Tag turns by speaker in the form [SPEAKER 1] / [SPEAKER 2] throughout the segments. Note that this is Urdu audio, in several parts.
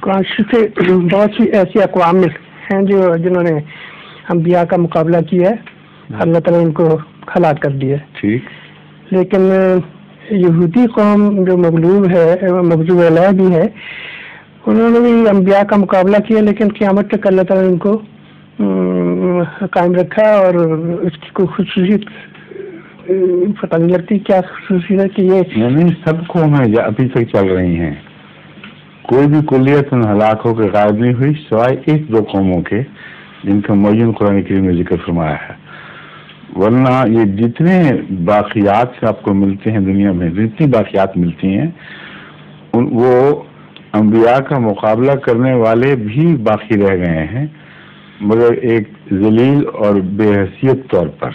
[SPEAKER 1] قرآن شریف سے بہت سی ایسی اقوام ہیں جنہوں نے انبیاء کا مقابلہ کیا ہے، اللہ تعالیٰ نے ان کو ہلاک کر دیا ہے.
[SPEAKER 2] ٹھیک.
[SPEAKER 1] لیکن یہودی قوم جو مغلوب علیہ بھی ہے، انہوں نے بھی انبیاء کا مقابلہ کیا، لیکن قیامت تک اللہ تعالیٰ نے ان کو قائم رکھا. اور اس کی کوئی خصوصیت پتہ نہیں لگتی کیا خصوصیت ہے کہ یہ
[SPEAKER 2] یعنی سب قومیں ابھی تک چل رہی ہیں، کوئی بھی کلیت ہلاک ہو کے غائب نہیں ہوئی سوائے ایک دو قوموں کے جن کا معین قرآن کریم نے ذکر فرمایا ہے. ورنہ یہ جتنے باقیات آپ کو ملتے ہیں دنیا میں، جتنی باقیات ملتی ہیں وہ انبیاء کا مقابلہ کرنے والے بھی باقی رہ گئے ہیں، مگر ایک ذلیل اور بے حیثیت طور پر،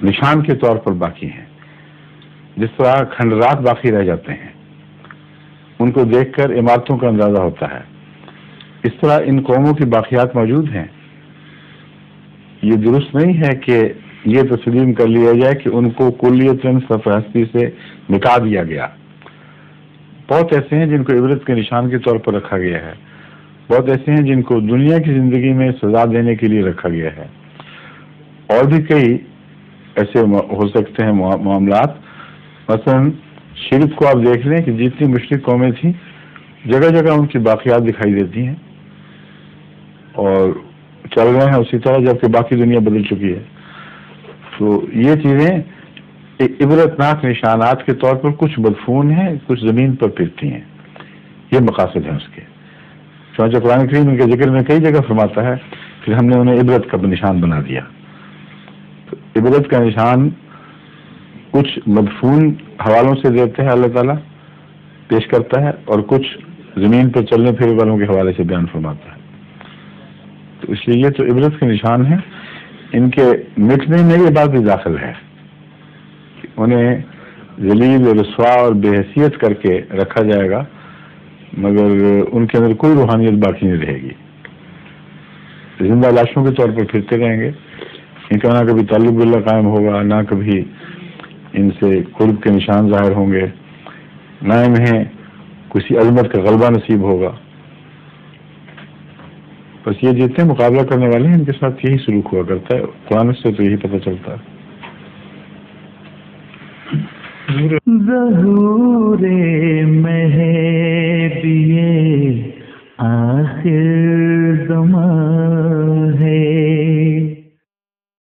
[SPEAKER 2] نشان کے طور پر باقی ہیں. جس طرح کھنڈرات باقی رہ جاتے ہیں، ان کو دیکھ کر عمارتوں کا اندازہ ہوتا ہے، اس طرح ان قوموں کی باقیات موجود ہیں. یہ درست نہیں ہے کہ یہ تسلیم کر لیا جائے کہ ان کو کلیتاً صفحہ ہستی سے مٹا دیا گیا. بہت ایسے ہیں جن کو عبرت کے نشان کے طور پر رکھا گیا ہے، بہت ایسے ہیں جن کو دنیا کی زندگی میں سزا دینے کے لیے رکھا گیا ہے. اور بھی کئی ایسے ہو سکتے ہیں معاملات. مثلا شرک کو آپ دیکھ لیں کہ جتنی مشرک قومیں تھیں جگہ جگہ ان کی باقیات دکھائی دیتی ہیں اور چل رہے ہیں اسی طرح، جبکہ باقی دنیا بدل چکی ہے. تو یہ چیزیں ایک عبرتناک نشانات کے طور پر کچھ مدفون ہیں، کچھ زمین پر پھرتی ہیں. یہ مقاصد ہیں اس کے. چنانچہ قرآن کریم ان کے ذکر میں کئی جگہ فرماتا ہے پھر ہم نے انہیں عبرت کا نشان بنا دیا. تو عبرت کا نشان کچھ مدفون حوالوں سے دیتے ہیں، اللہ تعالیٰ پیش کرتا ہے، اور کچھ زمین پر چلنے پھرنے والوں کے حوالے سے بیان فرماتا ہے. تو اس لیے یہ تو عبرت کے نشان ہیں. ان کے مٹنے میں یہ بات بھی داخل ہے کہ انہیں ذلیل و رسوا اور بے حیثیت کر کے رکھا جائے گا، مگر ان کے اندر کوئی روحانیت باقی نہیں رہے گی. زندہ لاشوں کے طور پر پھرتے رہیں گے. ان کا نہ کبھی تعلق باللہ قائم ہوگا، نہ کبھی ان سے قرب کے نشان ظاہر ہوں گے، نہ انہیں کسی عظمت کا غلبہ نصیب ہوگا. بس یہ جتنے مقابلہ کرنے والے ہیں ان کے ساتھ یہی سلوک ہوا کرتا ہے. قرآن سے تو یہی پتہ چلتا ہے.
[SPEAKER 3] ظہور مہدی آخر زمان